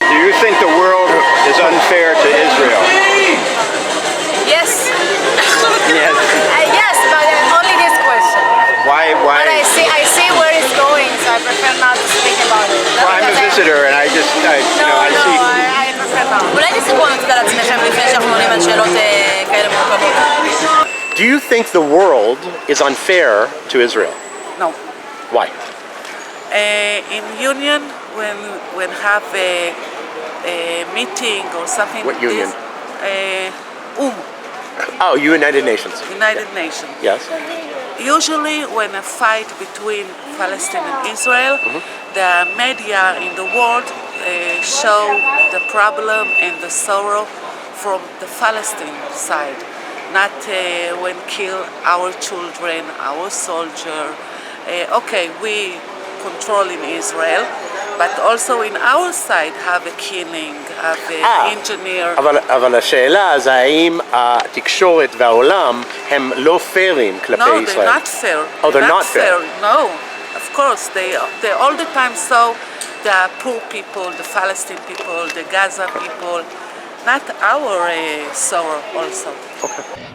Do you think the world is unfair to Israel? Yes. Yes. Yes, but only this question. Why? But I see where it's going, so I prefer not to speak about it. Well, I'm a visitor, and I see. I prefer not. אולי תספרו לנו קצת על עצמכם לפני שאנחנו עונים על שאלות כאלה מורכבות. Do you think the world is unfair to Israel? No. Why? In union, when have a meeting or something. What union? Oh, United Nations. United Nations. Yes. Usually, when a fight between Palestine and Israel, the media in the world show the problem and the sorrow from the Palestine side, not when kill our children, our soldier. Okay, we control in Israel, but also in our side have a killing, have an engineer. אבל השאלה זה האם התקשורת והעולם הם לא פיירים כלפי No, ישראל. they're not fair. Oh, they're not fair. No, of course they all the time saw the poor people, the Palestinian people, the Gaza people, not our sorrow also.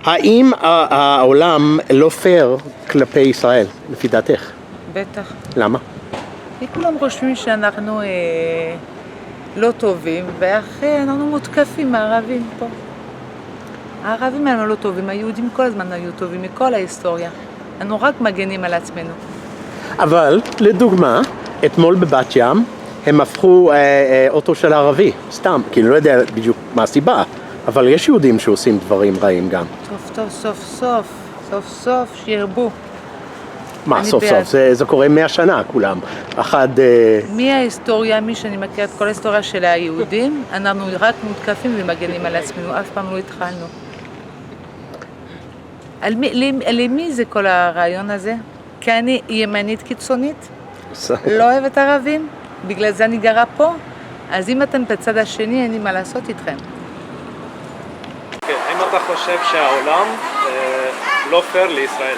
האם העולם לא פייר כלפי ישראל, לפי דעתך? בטח. למה? כי כולם חושבים שאנחנו לא טובים, ואחרי אנחנו מותקפים מהערבים פה. הערבים הם לא טובים, היהודים כל הזמן היו טובים מכל ההיסטוריה. אנחנו רק מגנים על עצמנו. אבל, לדוגמה, אתמול בבת ים, הם הפכו אוטו של ערבי, סתם, כי אני לא יודע בדיוק מה הסיבה, אבל יש יהודים שעושים דברים רעים גם. סוף סוף שירבו. מה סוף סוף? זה קורה 100 שנה כולם. מההיסטוריה, מי שאני מכיר את כל ההיסטוריה של היהודים, אנחנו רק מותקפים ומגנים על עצמנו, אף פעם לא התחלנו. למי זה כל הרעיון הזה? כי אני ימנית קיצונית, לא אוהבת ערבים, בגלל זה אני גרה פה, אז אם אתם בצד השני, אין לי מה לעשות איתכם. האם אתה חושב שהעולם לא פייר לישראל?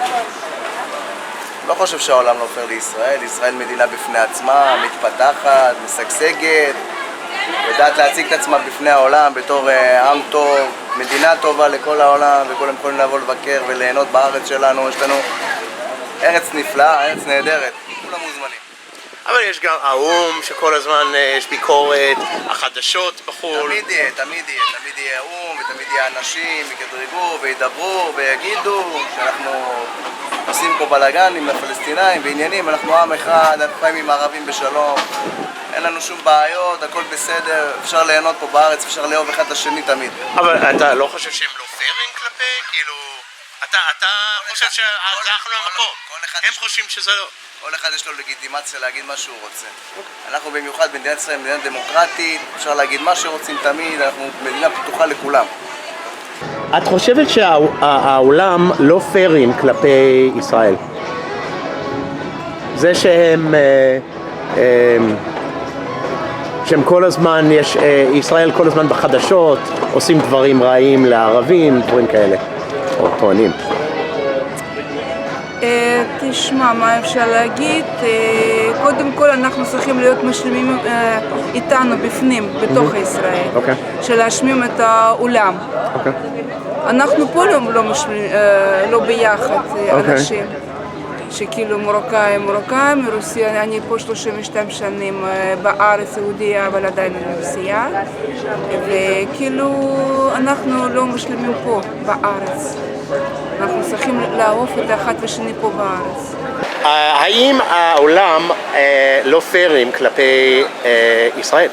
לא חושב שהעולם לא פייר לישראל. ישראל מדינה בפני עצמה, מתפתחת, משגשגת, יודעת להציג את עצמה בפני העולם בתור עם טוב, מדינה טובה לכל העולם, וכולם יכולים לבוא לבקר וליהנות בארץ שלנו. יש לנו ארץ נפלאה, ארץ נהדרת, כולם מוזמנים. אבל יש גם האום שכל הזמן יש ביקורת, החדשות בחול. תמיד יהיה האום, ותמיד יהיה אנשים, יקדרגו וידברו ויגידו שאנחנו עושים פה בלגן עם הפלסטינאים ועניינים. אנחנו עם אחד, אנחנו חיים עם הערבים בשלום, אין לנו שום בעיות, הכל בסדר, אפשר ליהנות פה בארץ, אפשר לאהוב אחד את השני תמיד. אבל אתה לא חושב שהם לא פיירים כלפי? כאילו, אתה חושב שאנחנו המקום, הם חושבים שזה לא. כל אחד יש לו לגיטימציה להגיד מה שהוא רוצה. אנחנו במיוחד במדינת ישראל, מדינה דמוקרטית, אפשר להגיד מה שרוצים תמיד, אנחנו מדינה פתוחה לכולם. את חושבת שהעולם לא פיירים כלפי ישראל? זה שהם כל הזמן, ישראל כל הזמן בחדשות, עושים דברים רעים לערבים, דברים כאלה, או טוענים. תשמע, מה אפשר להגיד? קודם כל אנחנו צריכים להיות משלימים איתנו בפנים, בתוך ישראל, שלהשמיע את העולם. אנחנו פה לא ביחד אנשים, שכאילו מרוקאים, מרוסיה, אני פה 32 שנים בארץ יהודיה, אבל עדיין אני רוסיה, וכאילו אנחנו לא משלימים פה בארץ. אנחנו צריכים לאהוב את האחד ושני פה בארץ. האם העולם לא פיירים כלפי ישראל?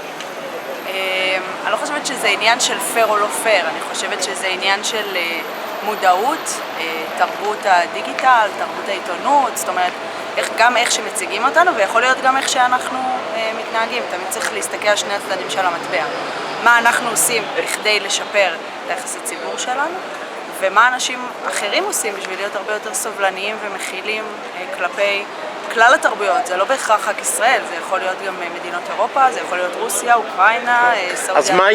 אני לא חושבת שזה עניין של פייר או לא פייר, אני חושבת שזה עניין של מודעות, תרבות הדיגיטל, תרבות העיתונות, זאת אומרת, גם איך שמציגים אותנו, ויכול להיות גם איך שאנחנו מתנהגים. תמיד צריך להסתכל על שני הצדדים של המטבע. מה אנחנו עושים בכדי לשפר את היחסי ציבור שלנו, ומה אנשים אחרים עושים בשביל להיות הרבה יותר סובלניים ומכילים כלפי כלל התרבויות. זה לא בהכרח רק ישראל, זה יכול להיות גם מדינות אירופה, זה יכול להיות רוסיה, אוקראינה, סעודיה. אז מה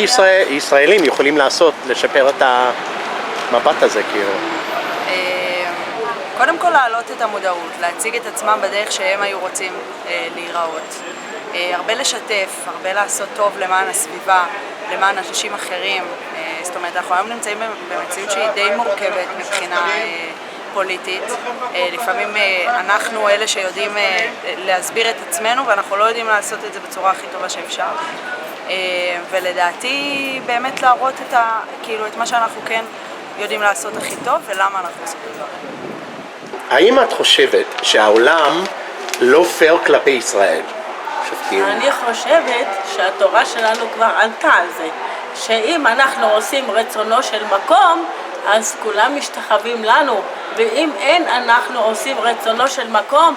ישראלים יכולים לעשות לשפר את המבט הזה כאילו? קודם כל להעלות את המודעות, להציג את עצמם בדרך שהם היו רוצים להיראות. הרבה לשתף, הרבה לעשות טוב למען הסביבה, למען אנשים אחרים. זאת אומרת, אנחנו היום נמצאים במציאות שהיא די מורכבת מבחינה פוליטית. לפעמים אנחנו אלה שיודעים להסביר את עצמנו, ואנחנו לא יודעים לעשות את זה בצורה הכי טובה שאפשר. ולדעתי באמת להראות את מה שאנחנו כן יודעים לעשות הכי טוב ולמה אנחנו עושים את זה. האם את חושבת שהעולם לא פייר כלפי ישראל? שופטים. אני חושבת שהתורה שלנו כבר ענתה על זה, שאם אנחנו עושים רצונו של מקום, אז כולם משתחווים לנו, ואם אין אנחנו עושים רצונו של מקום,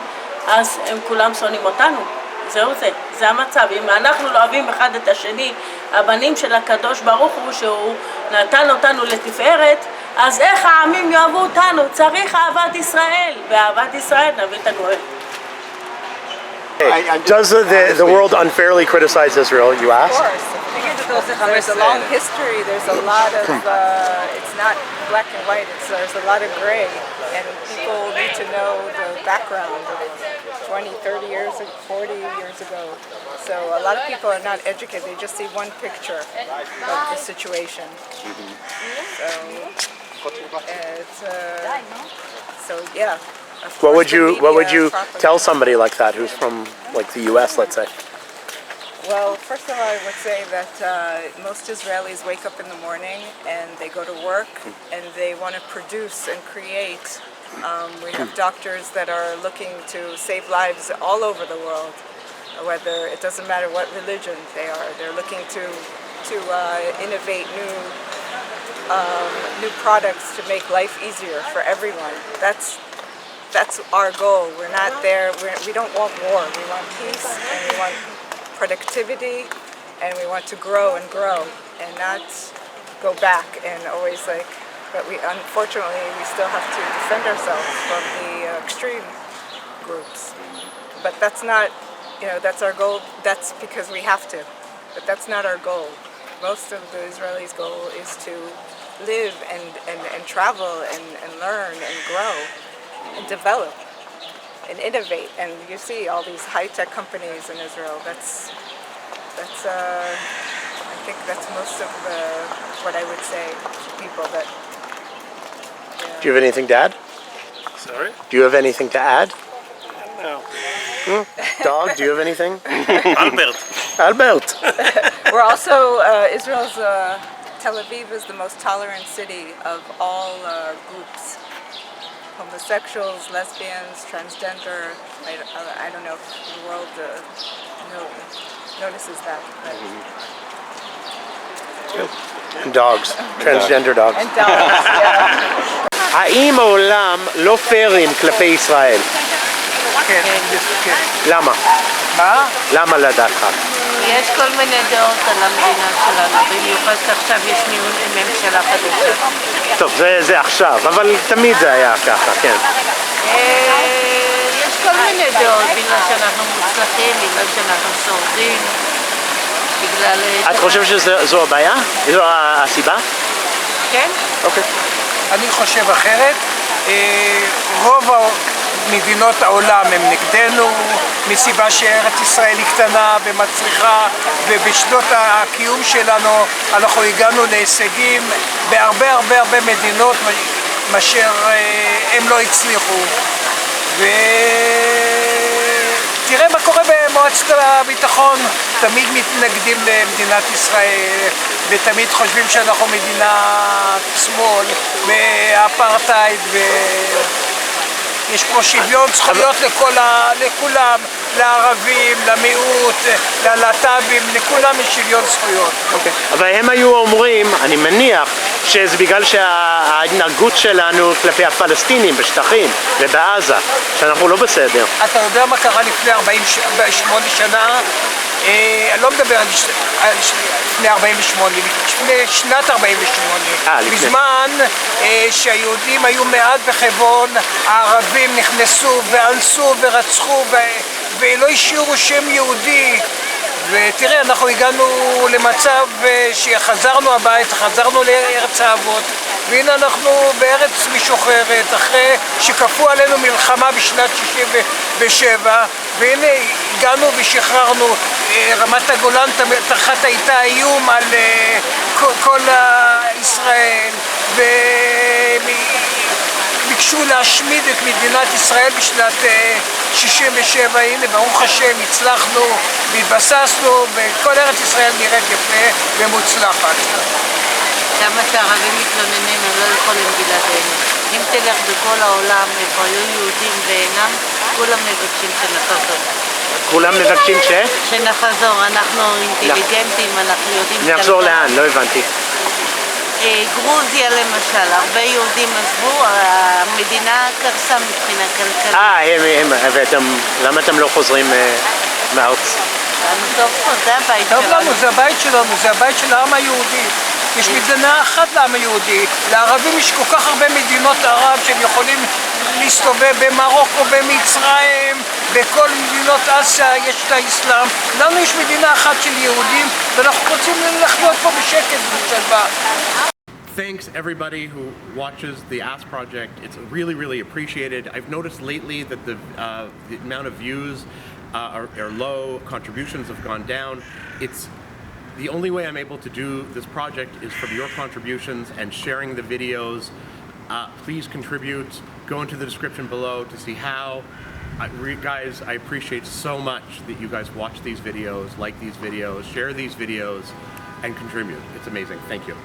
אז הם כולם שונאים אותנו. זהו זה המצב. אם אנחנו לא אוהבים אחד את השני, הבנים של הקדוש ברוך הוא שהוא נתן אותנו לתפארת, אז איך העמים יאהבו אותנו? צריך אהבת ישראל, ואהבת ישראל נביא את הגואל. Does the world unfairly criticize Israel, you ask? Of course. There's a long history, there's a lot of, it's not black and white, there's a lot of gray, and people need to know the background of 20, 30 years, 40 years ago. So a lot of people are not educated, they just see one picture of the situation. So yeah. What would you tell somebody like that who's from like the US, let's say? Well, first of all, I would say that most Israelis wake up in the morning and they go to work and they want to produce and create. We have doctors that are looking to save lives all over the world, whether it doesn't matter what religion they are. They're looking to innovate new products to make life easier for everyone. That's our goal. We're not there. We don't want war. We want peace and we want productivity, and we want to grow and not go back and always like. But unfortunately we still have to defend ourselves from the extreme groups. But that's not, that's our goal. That's because we have to. But that's not our goal. Most of the Israelis' goal is to live and travel and learn and grow and develop and innovate. And you see all these high-tech companies in Israel. That's I think that's most of what I would say to people that. Do you have anything to add? Sorry? Do you have anything to add? No. Dog, do you have anything? Albert. We're also Israel's Tel Aviv is the most tolerant city of all groups. Homosexuals, lesbians, transgender. I don't know if the world notices that. But. Dogs, transgender dogs. And dogs, yeah. האם העולם לא פיירים כלפי ישראל? כן. למה? מה? למה לדעתך? יש כל מיני דעות על המדינה שלנו, במיוחד שעכשיו יש ממשלה חדשה. טוב, זה עכשיו, אבל תמיד זה היה ככה, כן. יש כל מיני דעות, בגלל שאנחנו מוצלחים, בגלל שאנחנו שורדים, בגלל... את חושבת שזו הבעיה? זו הסיבה? כן. אוקיי. אני חושב אחרת. רוב מדינות העולם הם נגדנו, מסיבה שארץ ישראל היא קטנה ומצליחה, ובשנות הקיום שלנו אנחנו הגענו להישגים בהרבה הרבה הרבה מדינות מאשר הם לא הצליחו. ותראה מה קורה במועצת הביטחון, תמיד מתנגדים למדינת ישראל ותמיד חושבים שאנחנו מדינת שמאל ואפרטהייד, יש פה שוויון זכויות לכולם, לערבים, למיעוט, ללהט"בים, לכולם יש שוויון זכויות. אבל הם היו אומרים, אני מניח, שזה בגלל שההתנהגות שלנו כלפי הפלסטינים בשטחים ובעזה, שאנחנו לא בסדר. אתה יודע מה קרה לפני 48 שנה? אני לא מדבר על לפני 48, לפני שנת 48. בזמן שהיהודים היו מעט בחברון, הערבים נכנסו ואנסו ורצחו ולא השאירו שם יהודי. ותראה, אנחנו הגענו למצב שחזרנו הביתה, חזרנו לארץ האבות, והנה אנחנו בארץ משוחררת, אחרי שכפו עלינו מלחמה בשנת 67, והנה הגענו ושחררנו. רמת הגולן תחת הייתה איום על כל ישראל, וביקשו להשמיד את מדינת ישראל בשנת 67. הנה ברוך השם הצלחנו והתבססנו, וכל ארץ ישראל נראית יפה ומוצלחת. כמה שהערבים מתלוננים הם לא יכולים בלעדינו. אם תלך בכל העולם איפה היו יהודים ואינם, כולם מבקשים שנחזור. כולם מבקשים שנחזור, אנחנו אינטליגנטים, אנחנו יודעים... נחזור לאן? לא הבנתי. גרוזיה למשל, הרבה יהודים עזבו, המדינה קרסה מבחינה כלכלית. למה אתם לא חוזרים מהארץ? טוב פה, זה הבית טוב שלנו. לנו, זה הבית שלנו, זה הבית של העם היהודי. יש מדינה אחת לעם היהודי. לערבים יש כל כך הרבה מדינות ערב שהם יכולים להסתובב במרוקו, במצרים, בכל מדינות אסיה יש את האסלאם. לנו יש מדינה אחת של יהודים, ואנחנו רוצים לחיות פה בשקט ובשלווה. Thanks everybody who watches the Ask Project. It's really, really appreciated. I've noticed lately that the amount of views are low, contributions have gone down. It's the only way I'm able to do this project is from your contributions and sharing the videos. Please contribute. Go into the description below to see how. Guys, I appreciate so much that you guys watch these videos, like these videos, share these videos, and contribute. It's amazing. Thank you.